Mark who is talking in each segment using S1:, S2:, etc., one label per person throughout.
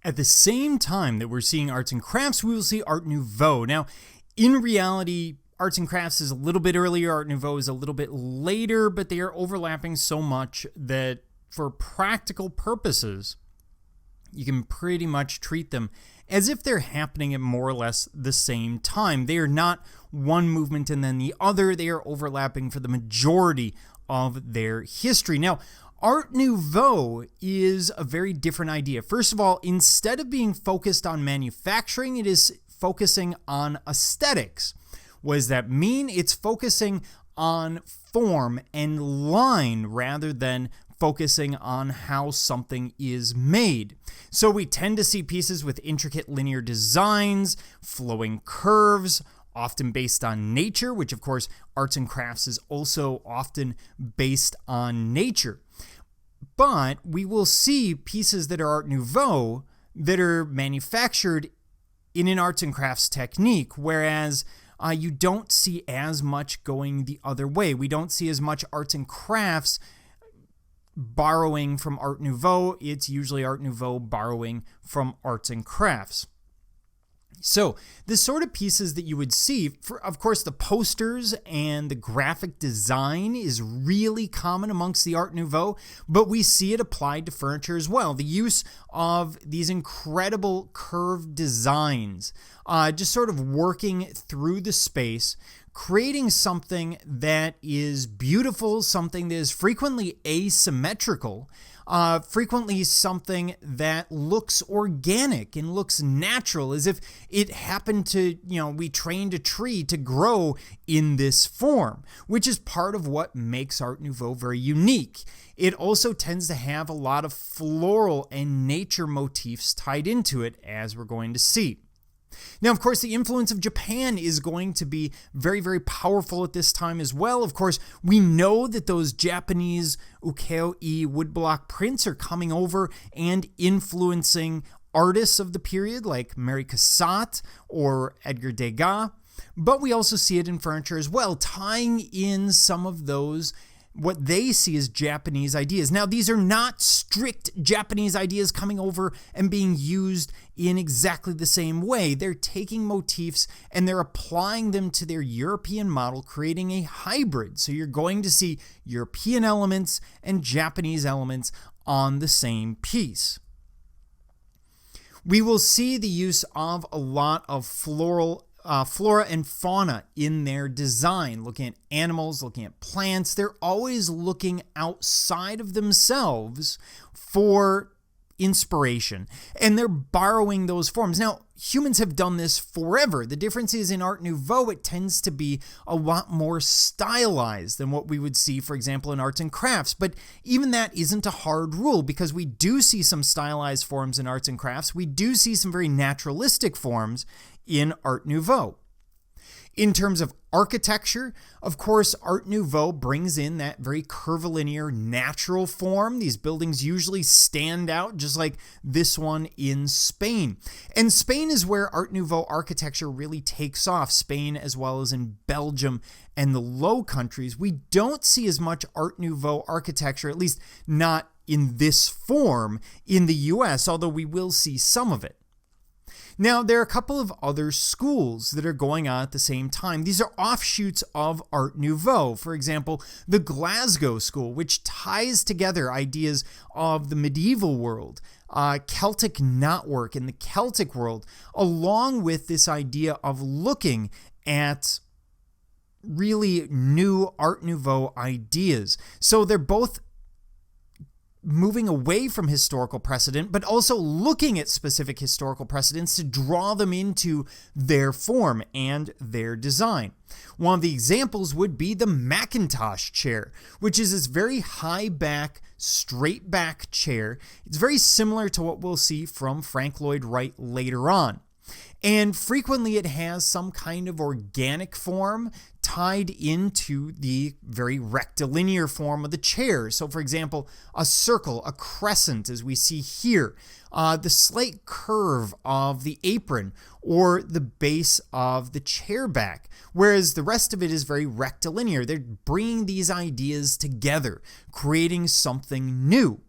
S1: At the same time that we're seeing arts and crafts, we will see Art Nouveau. Now, in reality, arts and crafts is a little bit earlier, Art Nouveau is a little bit later, but they are overlapping so much that for practical purposes, you can pretty much treat them as if they're happening at more or less the same time. They are not one movement and then the other. They are overlapping for the majority of their history. Now, Art Nouveau is a very different idea. First of all, instead of being focused on manufacturing, it is focusing on aesthetics. What does that mean? It's focusing on form and line rather than focusing on how something is made. So we tend to see pieces with intricate linear designs, flowing curves, often based on nature, which of course arts and crafts is also often based on nature. But we will see pieces that are Art Nouveau that are manufactured in an arts and crafts technique, whereas you don't see as much going the other way. We don't see as much arts and crafts borrowing from Art Nouveau. It's usually Art Nouveau borrowing from arts and crafts. So the sort of pieces that you would see, of course, the posters and the graphic design is really common amongst the Art Nouveau, but we see it applied to furniture as well. The use of these incredible curved designs, just sort of working through the space, creating something that is beautiful, something that is frequently asymmetrical, frequently something that looks organic and looks natural, as if it happened to, we trained a tree to grow in this form, which is part of what makes Art Nouveau very unique. It also tends to have a lot of floral and nature motifs tied into it, as we're going to see. Now, of course, the influence of Japan is going to be very, very powerful at this time as well. Of course, we know that those Japanese ukiyo-e woodblock prints are coming over and influencing artists of the period like Mary Cassatt or Edgar Degas. But we also see it in furniture as well, tying in some of those what they see as Japanese ideas. Now, these are not strict Japanese ideas coming over and being used in exactly the same way. They're taking motifs and they're applying them to their European model, creating a hybrid. So you're going to see European elements and Japanese elements on the same piece. We will see the use of a lot of Flora and Fauna in their design, looking at animals, looking at plants. They're always looking outside of themselves for inspiration, and they're borrowing those forms. Now, humans have done this forever. The difference is in Art Nouveau, it tends to be a lot more stylized than what we would see, for example, in arts and crafts. But even that isn't a hard rule, because we do see some stylized forms in arts and crafts. We do see some very naturalistic forms in Art Nouveau. In terms of architecture, of course, Art Nouveau brings in that very curvilinear, natural form. These buildings usually stand out, just like this one in Spain. And Spain is where Art Nouveau architecture really takes off. Spain, as well as in Belgium and the Low Countries, we don't see as much Art Nouveau architecture, at least not in this form, in the US, although we will see some of it. Now, there are a couple of other schools that are going on at the same time. These are offshoots of Art Nouveau. For example, the Glasgow School, which ties together ideas of the medieval world, Celtic knotwork in the Celtic world, along with this idea of looking at really new Art Nouveau ideas. So they're both moving away from historical precedent, but also looking at specific historical precedents to draw them into their form and their design. One of the examples would be the Mackintosh Chair, which is this very high back, straight back chair. It's very similar to what we'll see from Frank Lloyd Wright later on. And frequently it has some kind of organic form tied into the very rectilinear form of the chair. So, for example, a circle, a crescent, as we see here, the slight curve of the apron, or the base of the chair back, whereas the rest of it is very rectilinear. They're bringing these ideas together, creating something new.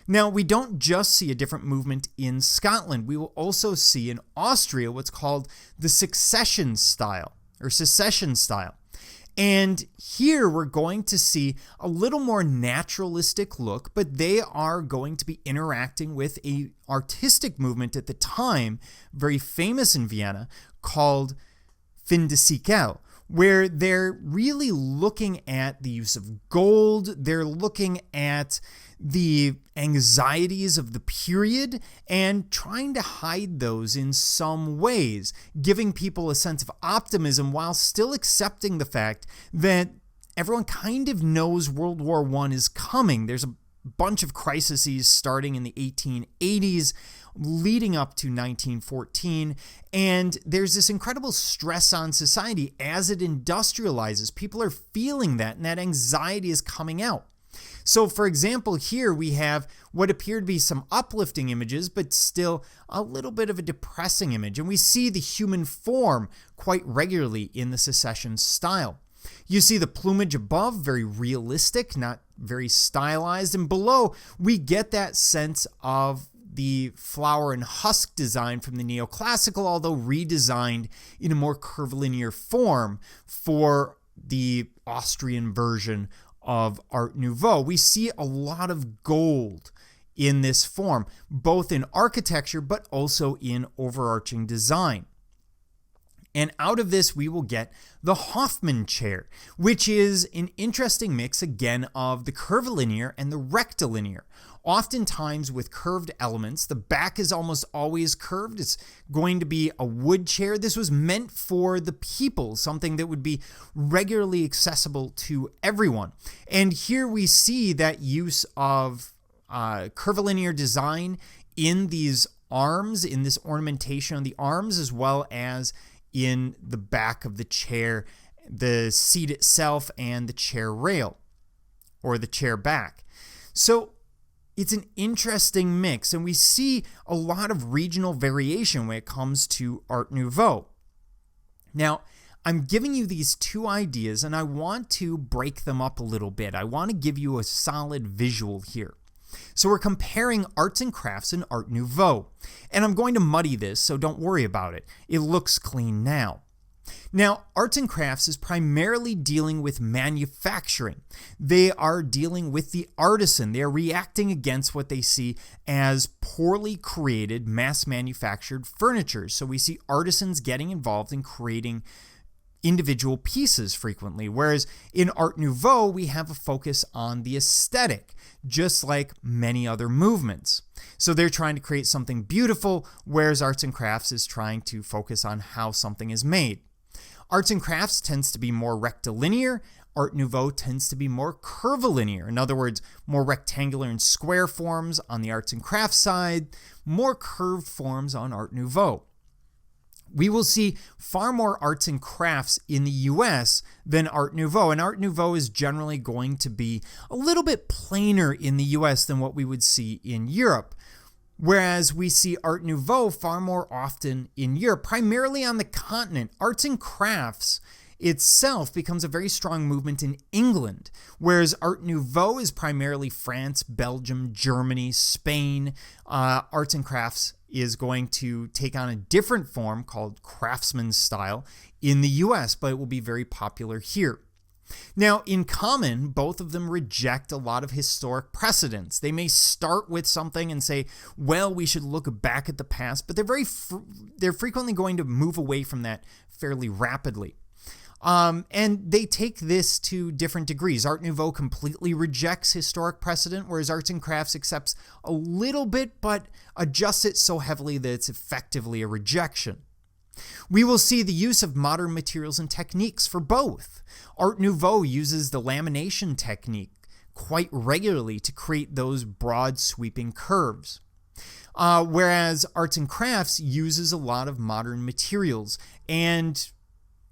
S1: Now, we don't just see a different movement in Scotland. We will also see in Austria what's called the succession style or secession style. And here we're going to see a little more naturalistic look, but they are going to be interacting with an artistic movement at the time, very famous in Vienna, called Fin de siècle, where they're really looking at the use of gold. They're looking at the anxieties of the period and trying to hide those in some ways, giving people a sense of optimism while still accepting the fact that everyone kind of knows World War I is coming. There's a bunch of crises starting in the 1880s, leading up to 1914, and there's this incredible stress on society as it industrializes. People are feeling that, and that anxiety is coming out. So, for example, here we have what appear to be some uplifting images, but still a little bit of a depressing image. And we see the human form quite regularly in the secession style. You see the plumage above, very realistic, not very stylized. And below, we get that sense of the flower and husk design from the neoclassical, although redesigned in a more curvilinear form for the Austrian version of Art Nouveau. We see a lot of gold in this form, both in architecture but also in overarching design. And out of this, we will get the Hoffman Chair, which is an interesting mix, again, of the curvilinear and the rectilinear. Oftentimes with curved elements, the back is almost always curved. It's going to be a wood chair. This was meant for the people, something that would be regularly accessible to everyone. And here we see that use of curvilinear design in these arms, in this ornamentation on the arms, as well as in the back of the chair, the seat itself, and the chair rail, or the chair back. So it's an interesting mix, and we see a lot of regional variation when it comes to Art Nouveau. Now, I'm giving you these two ideas, and I want to break them up a little bit. I want to give you a solid visual here. So we're comparing arts and crafts and Art Nouveau. And I'm going to muddy this, so don't worry about it. It looks clean now. Now, arts and crafts is primarily dealing with manufacturing. They are dealing with the artisan. They are reacting against what they see as poorly created, mass-manufactured furniture. So we see artisans getting involved in creating individual pieces frequently, whereas in Art Nouveau, we have a focus on the aesthetic, just like many other movements. So they're trying to create something beautiful, whereas arts and crafts is trying to focus on how something is made. Arts and crafts tends to be more rectilinear. Art Nouveau tends to be more curvilinear. In other words, more rectangular and square forms on the arts and crafts side, more curved forms on Art Nouveau. We will see far more arts and crafts in the US than Art Nouveau, and Art Nouveau is generally going to be a little bit plainer in the US than what we would see in Europe. Whereas we see Art Nouveau far more often in Europe, primarily on the continent. Arts and crafts itself becomes a very strong movement in England, whereas Art Nouveau is primarily France, Belgium, Germany, Spain. Arts and crafts is going to take on a different form called craftsman style in the US, but it will be very popular here. Now, in common, both of them reject a lot of historic precedents. They may start with something and say, well, we should look back at the past, but they're frequently going to move away from that fairly rapidly. And they take this to different degrees. Art Nouveau completely rejects historic precedent, whereas arts and crafts accepts a little bit, but adjusts it so heavily that it's effectively a rejection. We will see the use of modern materials and techniques for both. Art Nouveau uses the lamination technique quite regularly to create those broad sweeping curves. Whereas arts and crafts uses a lot of modern materials, and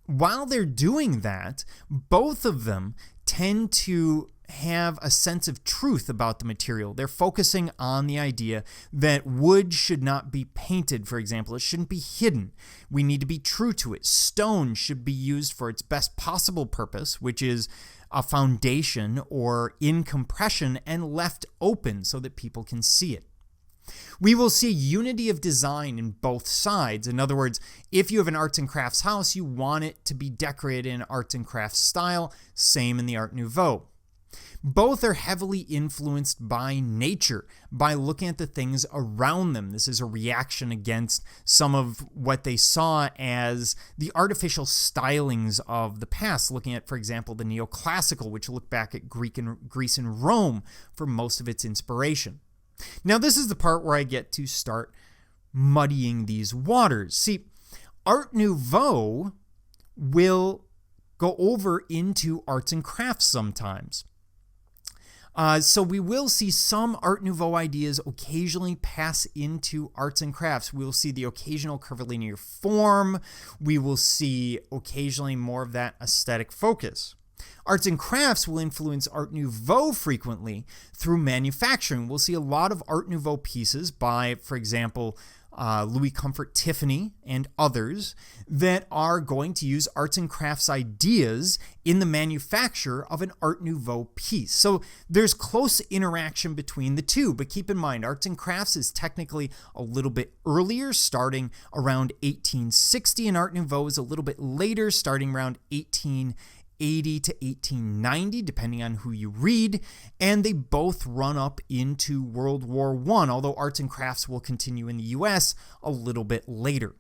S1: while they're doing that, both of them tend to have a sense of truth about the material. They're focusing on the idea that wood should not be painted, for example. It shouldn't be hidden. We need to be true to it. Stone should be used for its best possible purpose, which is a foundation or in compression and left open so that people can see it. We will see unity of design in both sides. In other words, if you have an arts and crafts house, you want it to be decorated in arts and crafts style, same in the Art Nouveau. Both are heavily influenced by nature, by looking at the things around them. This is a reaction against some of what they saw as the artificial stylings of the past, looking at, for example, the neoclassical, which looked back at Greece and Rome for most of its inspiration. Now, this is the part where I get to start muddying these waters. See, Art Nouveau will go over into arts and crafts sometimes. So we will see some Art Nouveau ideas occasionally pass into arts and crafts. We will see the occasional curvilinear form. We will see occasionally more of that aesthetic focus. Arts and crafts will influence Art Nouveau frequently through manufacturing. We'll see a lot of Art Nouveau pieces by, for example, Louis Comfort Tiffany and others that are going to use arts and crafts ideas in the manufacture of an Art Nouveau piece. So there's close interaction between the two, but keep in mind, arts and crafts is technically a little bit earlier, starting around 1860, and Art Nouveau is a little bit later, starting around 1880 to 1890, depending on who you read, and they both run up into World War I, although arts and crafts will continue in the US a little bit later.